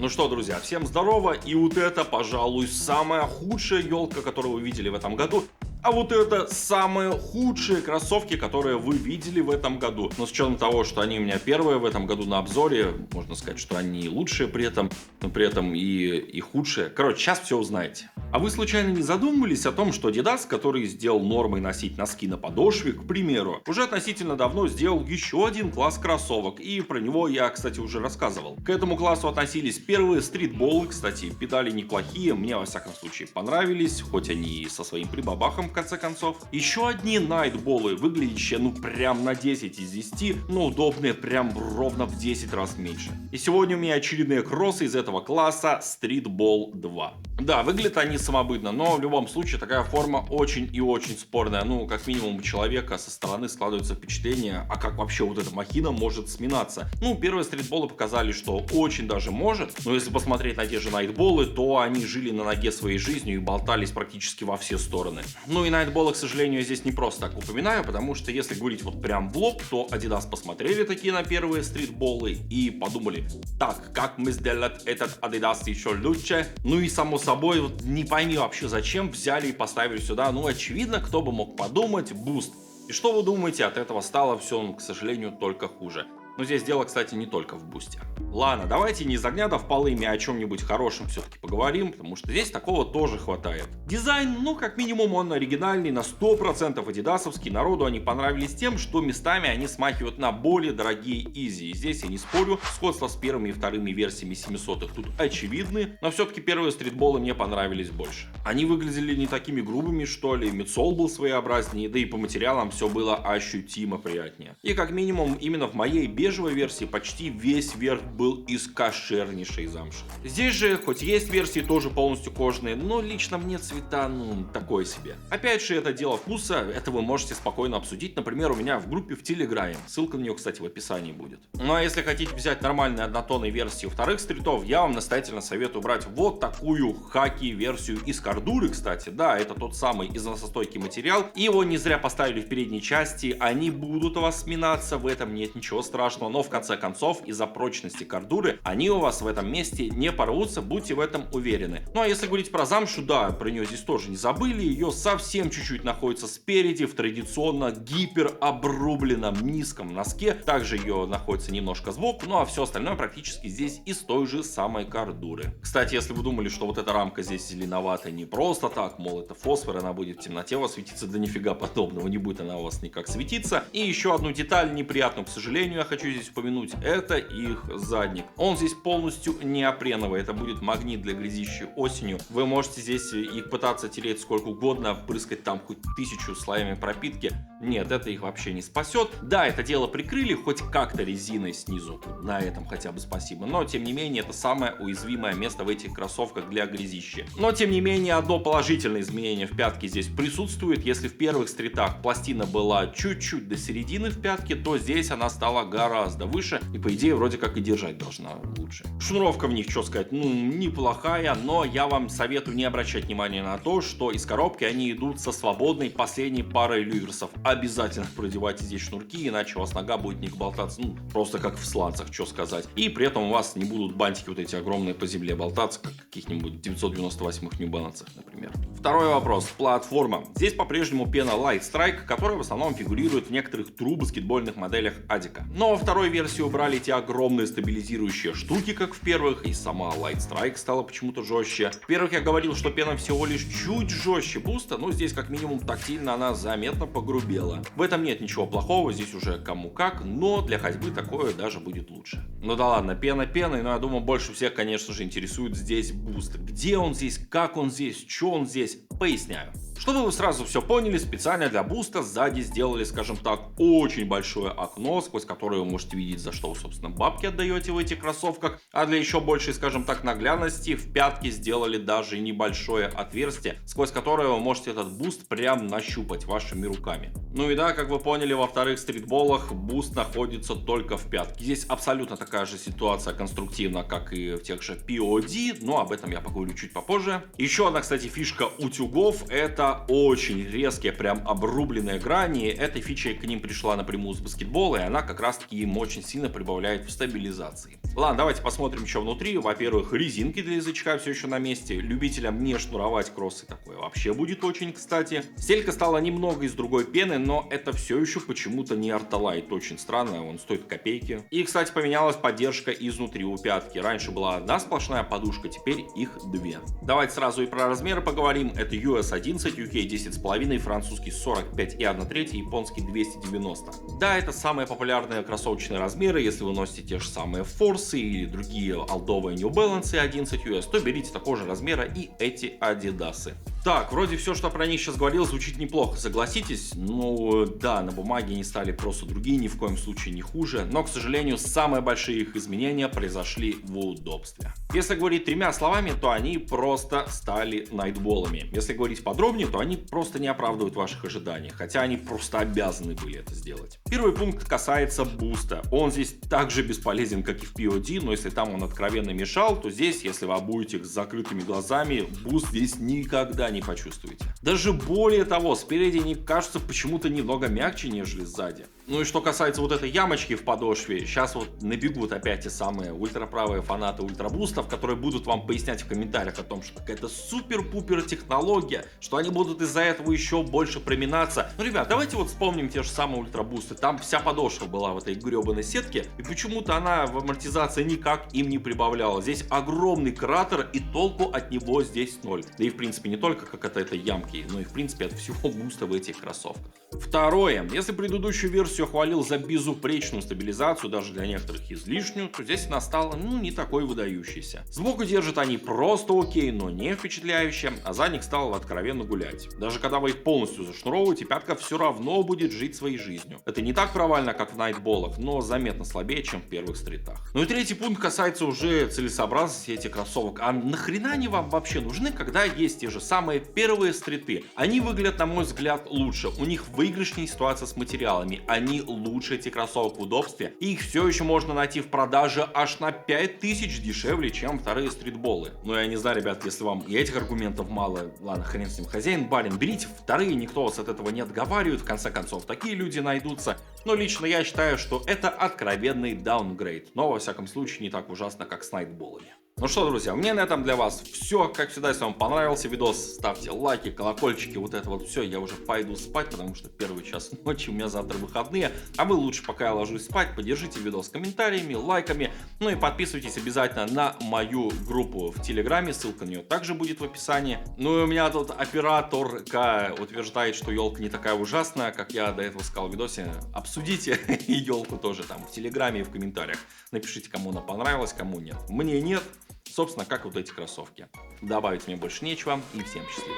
Ну что, друзья, всем здорово, и вот это, пожалуй, самая худшая елка, которую вы видели в этом году. А вот это самые худшие кроссовки, которые вы видели в этом году. Но с учетом того, что они у меня первые в этом году на обзоре, можно сказать, что они лучшие при этом, но при этом и худшие. Короче, сейчас все узнаете. А вы случайно не задумывались о том, что Adidas, который сделал нормой носить носки на подошве, к примеру, уже относительно давно сделал еще один класс кроссовок, и про него я, кстати, уже рассказывал. К этому классу относились первые стритболы, кстати, педали неплохие, мне во всяком случае понравились, хоть они и со своим прибабахом в конце концов. Еще одни найтболы, выглядящие ну прям на 10 из 10, но удобные прям ровно в 10 раз меньше. И сегодня у меня очередные кроссы из этого класса Streetball 2. Да, выглядят они самобытно, но в любом случае такая форма очень и очень спорная. Ну, как минимум, у человека со стороны складывается впечатление, а как вообще вот эта махина может сминаться. Ну, первые стритболы показали, что очень даже может, но если посмотреть на те же найтболы, то они жили на ноге своей жизнью и болтались практически во все стороны. Ну и найтболы, к сожалению, я здесь не просто так упоминаю, потому что если говорить вот прям в лоб, то Adidas посмотрели такие на первые стритболы и подумали: так, как мы сделать этот Adidas еще лучше? Ну и само собой, вот не пойми вообще зачем взяли и поставили сюда, ну очевидно, кто бы мог подумать, Boost. И что вы думаете, от этого стало все, к сожалению, только хуже. Но здесь дело, кстати, не только в бусте. Ладно, давайте не из огня до вполыми о чем-нибудь хорошем все-таки поговорим, потому что здесь такого тоже хватает. Дизайн, ну, как минимум, он оригинальный, на 100% адидасовский. Народу они понравились тем, что местами они смахивают на более дорогие Easy. И здесь я не спорю, сходство с первыми и вторыми версиями 700-х тут очевидны, но все-таки первые стритболы мне понравились больше. Они выглядели не такими грубыми, что ли, мидсол был своеобразнее, да и по материалам все было ощутимо приятнее. И как минимум, именно в моей бежевой версии почти весь верх был из кошернейшей замши. Здесь же, хоть есть версии тоже полностью кожаные, но лично мне цвета, ну, такое себе. Опять же, это дело вкуса, это вы можете спокойно обсудить, например, у меня в группе в Телеграме. Ссылка на нее, кстати, в описании будет. Ну а если хотите взять нормальную однотонную версию вторых стритов, я вам настоятельно советую брать вот такую хаки-версию из кордуры, кстати. Да, это тот самый износостойкий материал, и его не зря поставили в передней части, они будут у вас сминаться, в этом нет ничего страшного. Но в конце концов, из-за прочности кордуры, они у вас в этом месте не порвутся, будьте в этом уверены. Ну а если говорить про замшу, да, про нее здесь тоже не забыли, ее совсем чуть-чуть находится спереди, в традиционно гиперобрубленном низком носке, также ее находится немножко сбоку, ну а все остальное практически здесь из той же самой кордуры. Кстати, если вы думали, что вот эта рамка здесь зеленоватая не просто так, мол, это фосфор, она будет в темноте у вас светиться, да нифига подобного, не будет она у вас никак светиться. И еще одну деталь неприятную, к сожалению, я хочу здесь упомянуть, это их задник. Он здесь полностью неопреновый, это будет магнит для грязищи осенью. Вы можете здесь их пытаться тереть сколько угодно, прыскать там хоть 1000 слоями пропитки. Нет, это их вообще не спасет. Да, это дело прикрыли хоть как-то резиной снизу, на этом хотя бы спасибо, но тем не менее это самое уязвимое место в этих кроссовках для грязищи. Но тем не менее одно положительное изменение в пятке здесь присутствует. Если в первых стритах пластина была чуть-чуть до середины в пятке, то здесь она стала гораздо выше и по идее вроде как и держать должна лучше. Шнуровка в них, что сказать, ну неплохая, но я вам советую не обращать внимания на то, что из коробки они идут со свободной последней парой люверсов. Обязательно продевайте здесь шнурки, иначе у вас нога будет не болтаться, ну просто как в сланцах, что сказать. И при этом у вас не будут бантики вот эти огромные по земле болтаться, как в каких-нибудь 998-х New Balance, например. Второй вопрос. Платформа. Здесь по-прежнему пена Light Strike, которая в основном фигурирует в некоторых true баскетбольных моделях Адика. Но во второй версии убрали эти огромные стабилизирующие штуки, как в первых, и сама Light Strike стала почему-то жестче. В первых я говорил, что пена всего лишь чуть жестче буста, но здесь как минимум тактильно она заметно погрубела. В этом нет ничего плохого, здесь уже кому как, но для ходьбы такое даже будет лучше. Ну да ладно, пена пеной, но я думаю, больше всех, конечно же, интересует здесь буст. Где он здесь, как он здесь, что он здесь, поясняю. Чтобы вы сразу все поняли, специально для буста сзади сделали, скажем так, очень большое окно, сквозь которое вы можете видеть, за что вы, собственно, бабки отдаете в этих кроссовках. А для еще большей, скажем так, наглядности в пятке сделали даже небольшое отверстие, сквозь которое вы можете этот буст прям нащупать вашими руками. Ну и да, как вы поняли, во вторых стритболах буст находится только в пятке. Здесь абсолютно такая же ситуация конструктивна, как и в тех же POD, но об этом я поговорю чуть попозже. Еще одна, кстати, фишка утюгов — это очень резкие, прям обрубленные грани. Эта фича к ним пришла напрямую с баскетбола, и она как раз таки им очень сильно прибавляет в стабилизации. Ладно, давайте посмотрим, что внутри. Во-первых, резинки для язычка все еще на месте. Любителям не шнуровать кроссы такое вообще будет очень кстати. Стелька стала немного из другой пены, но это все еще почему-то не Арталайт. Очень странно, он стоит копейки. И, кстати, поменялась поддержка изнутри у пятки. Раньше была одна сплошная подушка, теперь их две. Давайте сразу и про размеры поговорим. Это US 11, UK 10,5, французский 45,1/3, японский 290. Да, это самые популярные кроссовочные размеры. Если вы носите те же самые Force или другие олдовые New Balance 11 US, то берите такого же размера и эти Адидасы. Так, вроде все, что про них сейчас говорил, звучит неплохо, согласитесь? Ну да, на бумаге они стали просто другие, ни в коем случае не хуже, но, к сожалению, самые большие их изменения произошли в удобстве. Если говорить тремя словами, то они просто стали найтболами. Если говорить подробнее, то они просто не оправдывают ваших ожиданий, хотя они просто обязаны были это сделать. Первый пункт касается буста. Он здесь так же бесполезен, как и в POD, но если там он откровенно мешал, то здесь, если вы обуете с закрытыми глазами, буст здесь никогда не почувствуете. Даже более того, спереди они кажутся почему-то немного мягче, нежели сзади. Ну и что касается вот этой ямочки в подошве, сейчас вот набегут опять те самые ультраправые фанаты ультрабустов, которые будут вам пояснять в комментариях о том, что какая-то супер-пупер технология, что они будут из-за этого еще больше проминаться. Ну, ребят, давайте вот вспомним те же самые ультрабусты. Там вся подошва была в этой гребаной сетке, и почему-то она в амортизации никак им не прибавляла. Здесь огромный кратер, и толку от него здесь ноль. Да и в принципе не только как от этой ямки, но и в принципе от всего буста в этих кроссовках. Второе. Если предыдущую версию хвалил за безупречную стабилизацию, даже для некоторых излишнюю, то здесь она стала, не такой выдающейся. Сбоку держат они просто окей, но не впечатляюще, а задних стал откровенно гулять. Даже когда вы их полностью зашнуровываете, пятка все равно будет жить своей жизнью. Это не так провально, как в найтболах, но заметно слабее, чем в первых стритах. Ну и третий пункт касается уже целесообразности этих кроссовок. А нахрена они вам вообще нужны, когда есть те же самые первые стриты? Они выглядят, на мой взгляд, лучше. У них выигрышнее ситуация с материалами. Они лучше этих кроссовок в удобстве. И их все еще можно найти в продаже аж на 5000 дешевле, чем вторые стритболы. Но я не знаю, ребят, если вам и этих аргументов мало, ладно, хрен с ним, хозяин, барин, берите вторые, никто вас от этого не отговаривает. В конце концов, такие люди найдутся. Но лично я считаю, что это откровенный даунгрейд. Но, во всяком случае, не так ужасно, как с найтболами. Ну что, друзья, мне на этом для вас все. Как всегда, если вам понравился видос, ставьте лайки, колокольчики, вот это вот все. Я уже пойду спать, потому что первый час ночи, у меня завтра выходные. А вы лучше, пока я ложусь спать, поддержите видос комментариями, лайками. Ну и подписывайтесь обязательно на мою группу в Телеграме, ссылка на нее также будет в описании. Ну и у меня тут операторка утверждает, что елка не такая ужасная, как я до этого сказал в видосе. Обсудите и елку тоже там в Телеграме и в комментариях. Напишите, кому она понравилась, кому нет. Мне нет. Собственно, как вот эти кроссовки. Добавить мне больше нечего, и всем счастливо.